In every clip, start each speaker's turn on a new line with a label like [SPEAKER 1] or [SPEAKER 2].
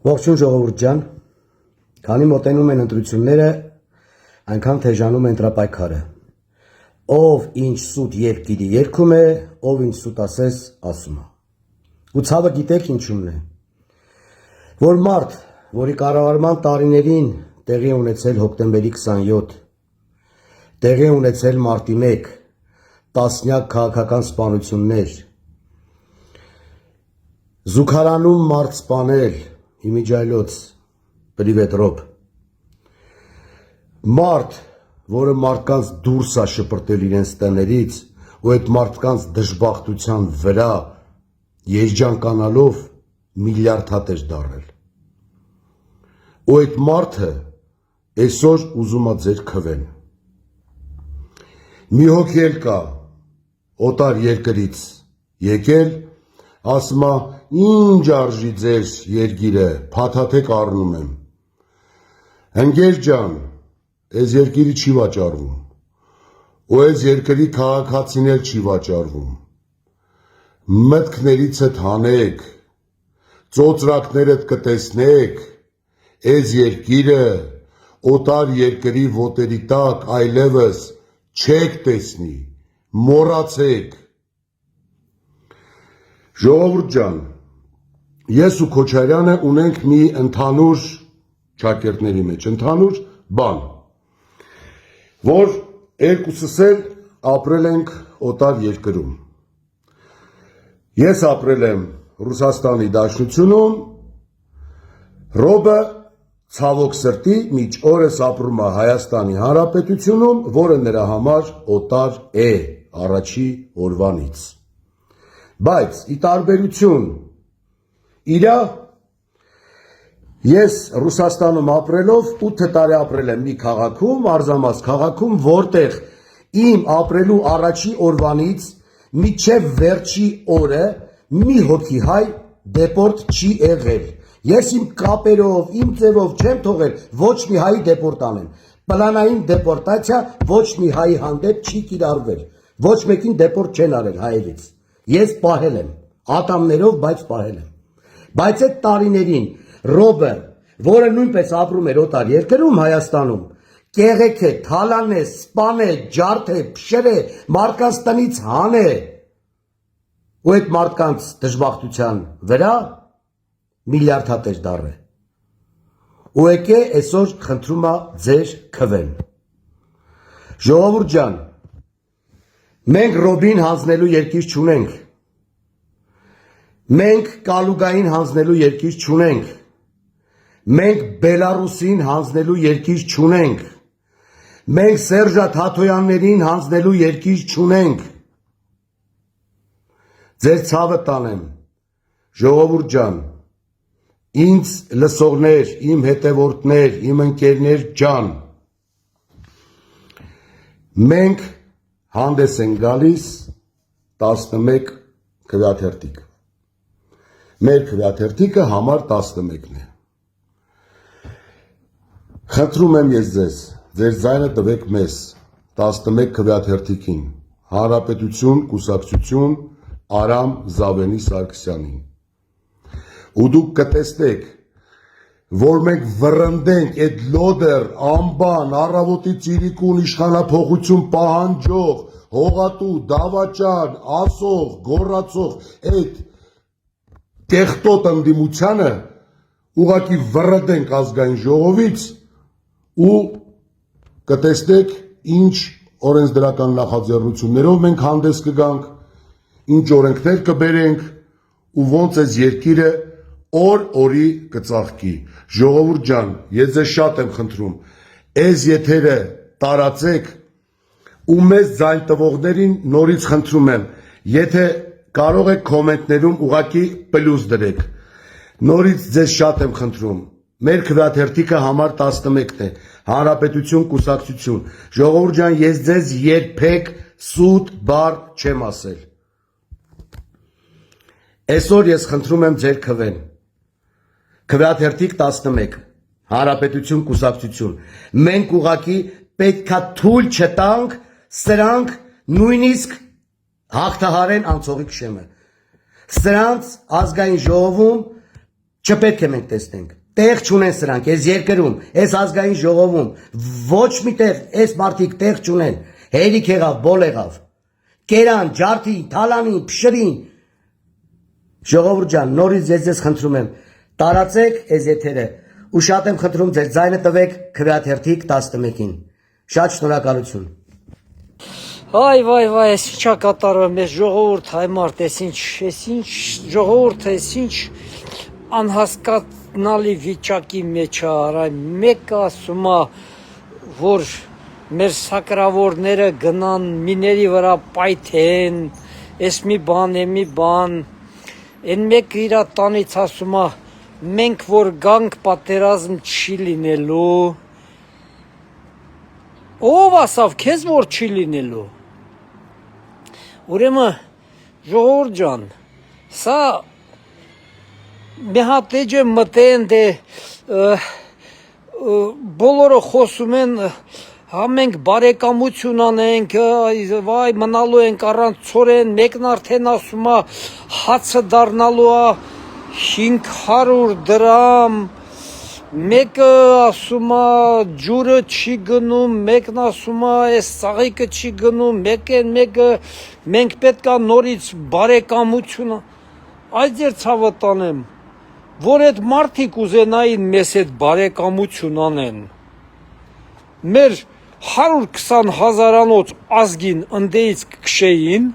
[SPEAKER 1] Ողջույն ժողովուրդ ջան, քանի մոտենում են ընտրությունները, այնքան թեժանում է ընտրապայքարը։ Ով ինչ սուտ երկիրի երգում է, ով ինչ սուտ ասես ասում է։ Ու ցավը գիտեք ինչումն է, որ մարդ, որի կառավարման տարիներին տեղի ունեցել հոկտեմբերի 27, տեղի ունեցել մարտի 1, տասնյակ քաղաքական սպանություններ, զուգարանում մարդ սպանել, իմիջայլոց, պրիվետ ռոբ, մարդ, որը մարդկանց դուրս է շպրտել իրենց տներից ու այդ մարդկանց դժբախտության վրա երջանկանալով միլիարդ հատ էր դարել։ Ու այդ մարդը այսօր ուզում է ձեր քվեն։ Մի հոգի էլ կա օտար երկրից եկել, ասում է ինչ արժի ձեր երկիրը, փաթաթեք առնում եմ։ Ընկեր ջան, այս երկիրը չի վաճառվում, ու այս երկրի քաղաքացիներ չի վաճառվում։ Մտքներիցդ հանեք, ծոծրակներդ կտեսնեք, այս երկիրը օտար երկրի ոտերի տակ այլևս չեք տեսնի, մոռացեք։ Ժողովուրդ ջան, ես ու Քոչարյանը ունենք մի ընդհանուր ճակերտների մեջ, ընդհանուր բան, որ երկուսս էլ ապրել ենք օտար երկրում։ Ես ապրել եմ Ռուսաստանի Դաշնությունում, Ռոբը ցավոք սրտի միջ օրս ապրում է Հայաստանի Հանրապետությունում, որը նրա համար օտար է առաջի օրվանից։ Բայց ի տարբերություն իրա, ես Ռուսաստանում ապրելով 8 տարի ապրել եմ մի քաղաքում, Արզամաս քաղաքում, որտեղ իմ ապրելու առաջի օրվանից մինչև վերջի օրը մի հոգի հայ դեպորտ չի եղել։ Ես իմ կապերով, իմ ձևով չեմ թողել ոչ մի հայի դեպորտ անեն։ Պլանային դեպորտացիա ոչ մի հայի հանդեպ չի կիրառվել։ Ոչ մեկին դեպորտ չեն արել հայերից։ Ես պահել եմ, ատամներով, բայց պահել եմ։ Բայց այդ տարիներին Ռոբը, որը նույնպես ապրում էր օտար երկրում Հայաստանում, կեղեք է, թալան է, սպան է, ջարդ է, փշեր է, մարդկանց տնից հան է, ու այդ մարդկանց դժբախտության վրա միլիարդ հատ էր դառը։ Ու եկե այսօր խնդրում է ձեր քվեն։ Ժողովուրդ ջան, մենք Ռոբին հանձնելու երկիր չունենք։ Մենք Կալուգային հանձնելու երկիր չունենք։ Մենք Բելարուսին հանձնելու երկիր չունենք։ Մենք Սերժա Թաթոյաններին հանձնելու երկիր չունենք։ Ձեր ցավը տանեմ, ժողովուրդ ջան, ինձ լսողներ, իմ հետևորդներ, իմ ընկերներ ջան, մենք հանդես են գալիս 11 քվեաթերթիկ։ Մեր քվեաթերթիկը համար 11-ն է։ Խնդրում եմ ես ձեզ, ձեր ձայնը տվեք մեզ 11 քվեաթերթիկին, Հանրապետություն, կուսակցություն, Արամ Զավենի Սարգսյանին։ Ու դուք կտեսնեք, որ մենք վռնդենք այդ լոդեր, ամբան, առավոտի ծիրիկուն իշխանափոխություն պահանջող, հողատու, դավաճան, ասող, գոռացող այդ տեխտոտ ընդդիմությանը ուղղակի վռնդենք ազգային ժողովից ու կտեսնեք ինչ օրենսդրական նախաձեռնություններով մենք հանդես կգանք, ինչ օրենքներ կբերենք ու ոնց այս երկիրը օր-օրի կծաղկի։ Ժողովուրդ ջան, ես ձեզ շատ եմ խնդրում, այս եթերը տարածեք ու մեզ ձայն տվողներին նորից խնդրում եմ, եթե կարող եք կոմենտներում ուղղակի պլյուս դրեք։ Նորից ձեզ շատ եմ խնդրում, մեր քվեաթերթիկը համար 11-ն է, Հանրապետություն, կուսակցություն։ Ժողովուրդ ջան, ես ձեզ երբեք սուտ բառ չեմ ասել։ Այսօր ես խնդրում եմ ձեր քվեն։ Քվեաթերթիկ 11, Հանրապետություն, կուսակցություն։ Մենք ուղղակի պետքա թույլ չտանք սրանք նույնիսկ հաղթահարեն անցողի քշեմը։ Սրանց ազգային ժողովում
[SPEAKER 2] Չպետք է մենք տեսնենք։ Տեղ չունեն սրանք, այս երկրում, այս ազգային ժողովում, ոչ մի տեղ, այս մարդիկ տեղ չունեն։ Հերիք եղավ, բոլ եղավ։ Կերան, ջարդին, թալանին, փշրին։ Ժողովուրդ ջան, նորից ես խնդրում եմ, տարածեք այս եթերը ու շատ եմ խնդրում ձեր ձայնը տվեք քվեաթերթիկ 11-ին։ Շատ շնորհակալություն։
[SPEAKER 3] Վայ, այս ինչա կատարվում է ժողովուրդ հայ մարդ, այս ինչ ժողովուրդ, այս ինչ անհասկանալի վիճակի մեջ է արա, մեկը ասում է, որ մեր սակրավորները գնան միների վրա պայթեն, այս մի բան, են մեկը իր տանից ասում է, մենք որ գանք պատերազմ չի լինելու, ով ասավ քեզ որ չի լինելու, ուրեմն ժողովուրդ ջան, սա մի հատ էջ եմ մտեն դե բոլորը խոսում են հա մենք բարեկամություն անենք, վայ մնալու ենք առանց ցորեն, մեկն արդեն ասում է հացը դառնալու է 500 դրամ, մեկը ասում է ջուրը չի գնում, մեկն ասում է այս ծաղիկը չի գնում, մեկը մենք պետք է նորից բարեկամություն այդ ձեր ցավը տանեմ, որ այդ մարդիկ ուզենային մեզ հետ բարեկամություն անեն, մեր 120 հազարանոց ազգին ընդեից կքշեին,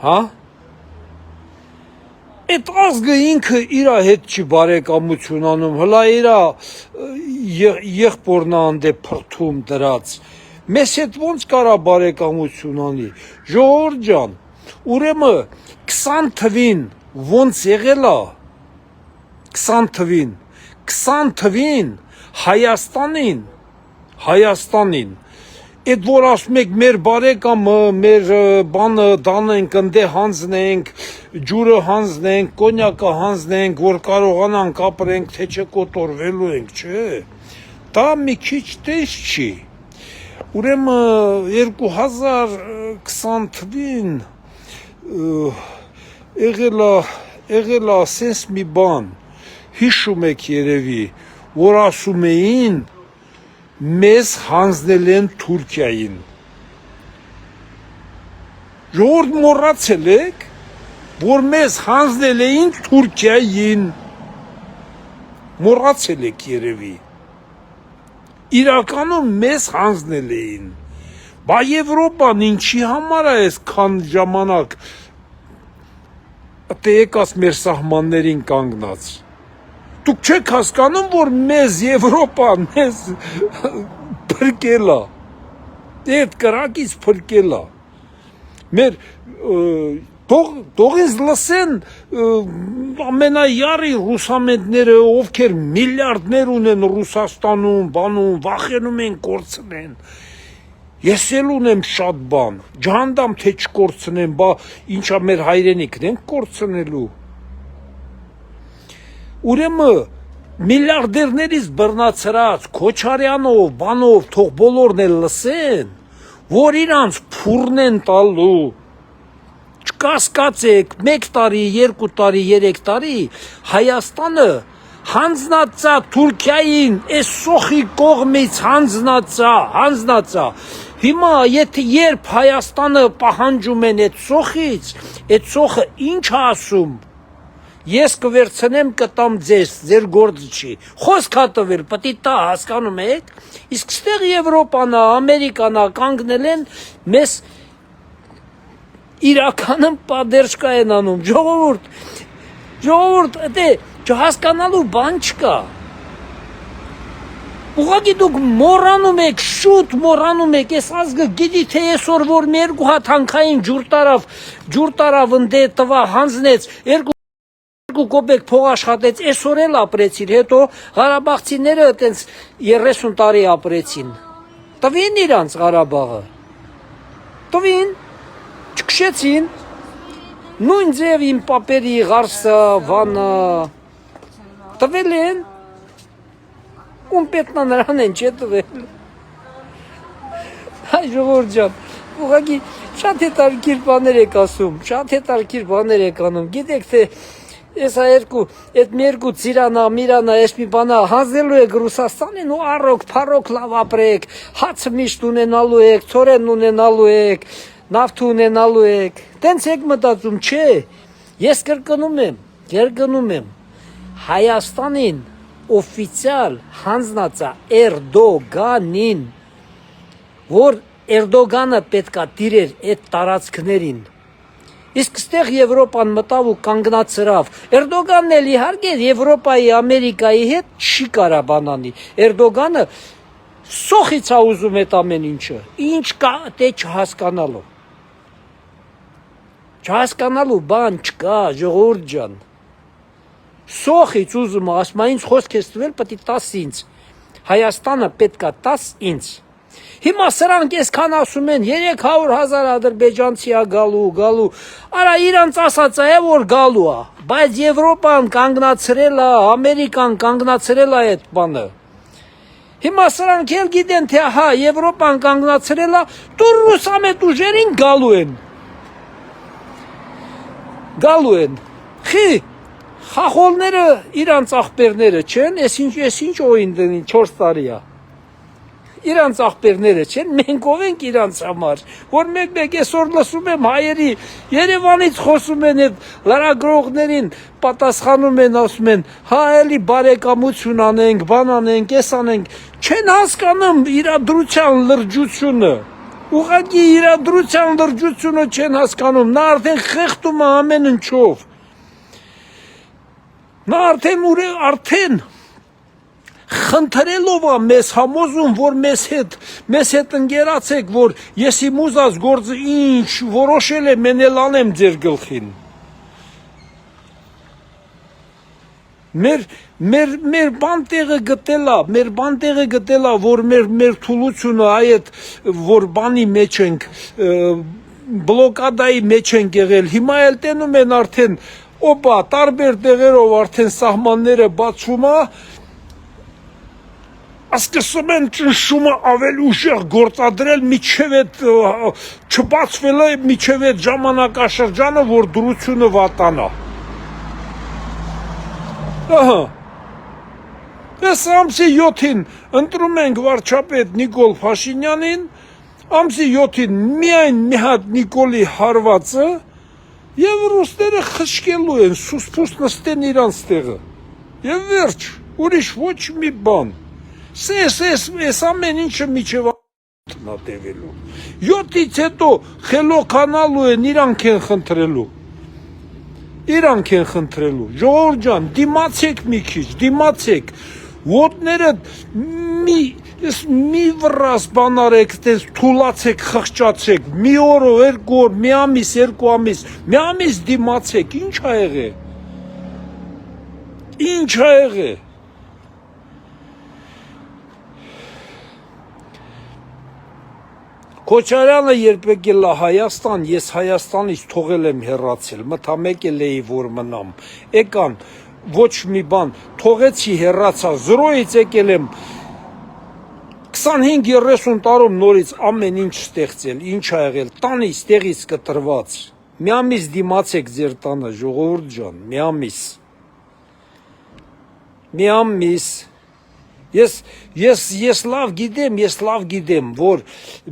[SPEAKER 3] հա, այդ ազգը ինքը իրա հետ չի բարեկամություն անում, հլա իրա եղբորն անդե փրթում դրած, մեզ հետ ոնց կարա բարեկամություն անի, ժողովուրդ ջան, ուրեմն 20 թվին ոնց եղել է, 20 թվին Հայաստանին, այդ որ ասում եք մեր բարեկամը, մեր բանը դանենք, ընդե հանձնենք, ջուրը հանձնենք, կոնյակը հանձնենք, որ կարողանանք ապրենք, թե չէ կոտորվելու ենք, չէ, դա մի քիչ տես չի, ուրեմն 2020 թվին եղել է սենց մի բան, հիշում եք երևի, որ ասում էին մեզ հանձնել են Թուրքիային, ժողովուրդ մոռացել եք, որ մեզ հանձնել էին Թուրքիային, մոռացել եք երևի, իրականում մեզ հանձնել էին, բա Եվրոպան ինչի համար է այսքան ժամանակ եկած մեր սահմաններին կանգնած, դուք չեք հասկանում, որ մեզ Եվրոպան մեզ փրկել է, այդ կրակից փրկել է, մեր թող ինձ լսեն ամենայարի ռուսամետները, ովքեր միլիարդներ ունեն Ռուսաստանում, բանում, վախենում են կորցնեն, ես էլ ունեմ շատ բան, ջհանդամ թե չկորցնեմ, բա ինչա մեր հայրենիքն ենք կորցնելու, ուրեմն միլիարդերներից բռնացրած Քոչարյանով, բանով, թող բոլորն էլ լսեն, որ իրանց փուրն են տալու, չկասկածեք, 1 տարի, 2 տարի, 3 տարի, Հայաստանը հանձնացա Թուրքիային, այս սոխի կողմից հանձնացա, հիմա երբ Հայաստանը պահանջում են այդ սոխից, այդ սոխը ինչ ասում, ես կվերցնեմ կտամ ձեր գործը չի, խոսք հատվել, պտի տա հասկանում եք, իսկ ստեղ Եվրոպանա, Ամերիկանա կանգնել են մեզ իրականում պատերժկա են անում, ժողովուրդ, դե չհասկանալու բան չկա, ուղղակի դուք շուտ մոռանում եք, այս ազգը գիտի թե այսօր որ մի 2 հատ հանքային ջուր տարավ ընդե տվա հանձնեց, 2 կոպեկ փող աշխատեց, այսօր էլ ապրեցին, հետո Ղարաբաղցիները այտենց 30 տարի ապրեցին, տվին իրանց Ղարաբաղը, տվին, չքշեցին, նույն ձև իմ պապերի Ղարսը, Վանը, տվել են, ում պետնա նրան են չէ տվել, հայ ժողովուրդ ջան, ուղղակի շատ հետաքրքիր բաներ եք ասում, շատ հետաքրքիր բաներ եք անում, գիտեք թե Եսա այդ մի երկու ծիրանա, միրանա, ես մի բանա հանձնելու եք Ռուսաստանին ու առոք, փառոք լավ ապրեք, հացը միշտ ունենալու եք, ցորեն ունենալու եք, նավթ ունենալու եք։ Տենց եք մտածում, չէ։ Ես կրկնում եմ, Հայաստանին օֆիցիալ հանձնածա Էրդոգանին, որ Էրդոգանը պետքա տիրեր այդ տարածքներին։ Իսկ ստեղ Եվրոպան մտավ ու կանգնացրավ։ Էրդոգանն էլ իհարկե Եվրոպայի, Ամերիկայի հետ չի կարա բանանի։ Էրդոգանը սոխից է ուզում այդ ամեն ինչը։ Ինչ կա, դե չհասկանալու։ Չհասկանալու բան չկա, ժողովուրդ ջան։ Սոխից ուզում է, ասում է ինձ խոսք ես տվել, պետք է տաս ինձ։ Հայաստանը պետքա տաս ինձ։ Հիմա սրանք այսքան ասում են 300,000 ադրբեջանցի է գալու, արա իրանց ասած է, որ գալու է, բայց Եվրոպան կանգնացրել է, Ամերիկան կանգնացրել է այդ բանը։ Հիմա սրանք էլ գիտեն, թե հա, Եվրոպան կանգնացրել է, դուր ռուսամետ ուժերին գալու են։ Խի, խախոլները իրանց աղբերները չեն, ես ինչ օին դնին 4 տարի է։ Իրանց աղբերները չեն, մենք ով ենք իրանց համար, որ մեկ այսօր լսում եմ հայերի Երևանից խոսում են այդ լրագրողներին, պատասխանում են, ասում են, հա էլի բարեկամություն անենք, բան անենք, էս անենք, չեն հասկանում իրադրության լրջությունը, ուղղակի իրադրության լրջությունը չեն հասկանում, նա արդեն խեղդում է ամեն ինչով, նա արդեն խնդրելով է մեզ համոզում, որ մեզ հետ ընկերացեք, որ ես իմ ուզած գործը ինչ որոշել եմ, մեն էլ անեմ ձեր գլխին։ Մեր բանտեղը գտելա, որ մեր թուլությունը այդ, որ բանի մեջ ենք, բլոկադայի մեջ ենք եղել, հիմա էլ տենում են արդեն, օպա, տարբեր տեղերով արդեն սահմանները բացում է, ասկսում են ճնշումը ավել ուժեղ գործադրել միջև այդ չբացվել է միջև այդ ժամանակաշրջանը, որ դրությունը վատանա։ Ահա, ես ամսի 7-ին ընտրում ենք վարչապետ Նիկոլ Փաշինյանին, ամսի 7-ին միայն մի հատ Նիկոլի հարվածը և ռուսները խշկելու են, սուսպուս նստեն իրանց տեղը, և վերջ, ուրիշ ոչ մի բան։ Ես ամեն ինչը միջև նա տևելու։ 7-ից հետո խելոքանալու են, իրանք են խնդրելու։ Ժողովուրդ ջան, դիմացեք մի քիչ, դիմացեք, ոտները մի վրաս բան արեք, թուլացեք, խղճացեք, մի օր, 2 օր, մի ամիս, 2 ամիս, մի ամիս դիմացեք, ինչ ա եղել։ Քոչարյանը երբ եկել է Հայաստան, ես Հայաստանից թողել եմ հեռացել, մտամեկել էի, որ մնամ, եկան, ոչ մի բան, թողեցի հեռացա, զրոյից եկել եմ, 25-30 տարում նորից ամեն ինչ ստեղծել, ինչ ա եղել, տանից, տեղից կտրված, մի ամիս դիմացեք ձեր տանը, ժողովուրդ ջան, մի ամիս, Ես լավ գիտեմ, որ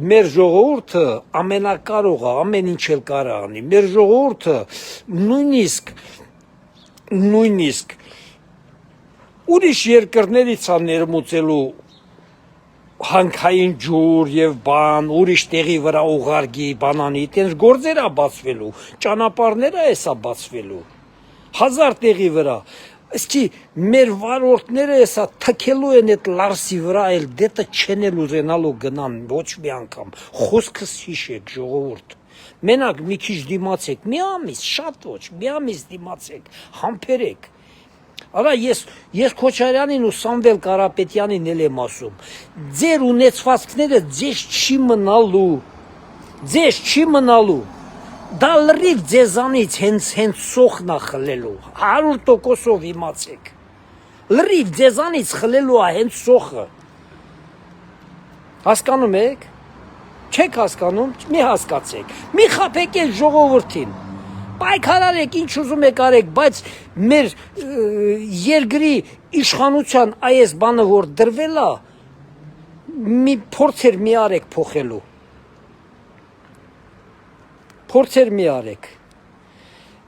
[SPEAKER 3] մեր ժողովուրդը ամենակարող է, ամեն ինչ էլ կարա անի, մեր ժողովուրդը նույնիսկ ուրիշ երկրներից է ներմուծելու հանքային ջուր և բան, ուրիշ տեղի վրա ուղարկի, բանանի, տենց գործեր է բացվելու, ճանապարհներ է էսա բացվելու, 1000 տեղի վրա, Իսկ մեր վարորդները էսա թքելու են այդ լարսի վրա, էլ դետը չեն էլ ուզենալու գնան, ոչ մի անգամ, խոսքս հիշեք, ժողովուրդ, մենակ մի քիչ դիմացեք, մի ամիս, շատ ոչ, մի ամիս դիմացեք, համբերեք, Արա ես Քոչարյանին ու Սամվել Կարապետյանին էլ եմ ասում, ձեր ունեցվածքները ձեզ չի մնալու, Դա լրիվ ձեզանից հենց սոխն է խլելու, 100%-ով իմացեք, լրիվ ձեզանից խլելու է հենց սոխը, հասկանում եք, չեք հասկանում, մի հասկացեք, մի խաբեք էլ ժողովրդին, պայքարարեք, ինչ ուզում եք արեք, բայց մեր երկրի իշխանության այս բանը որ դրվել է, մի փորձեր մի արեք փոխելու։ Փորձեր մի արեք։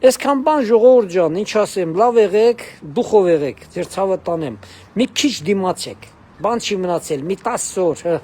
[SPEAKER 3] Այսքան բան ժողովուրդ ջան, ինչ ասեմ, լավ եղեք, դուխով եղեք, ձեր ցավը տանեմ։ Մի քիչ դիմացեք։ Բան չի մնացել, մի 10 օր, հա։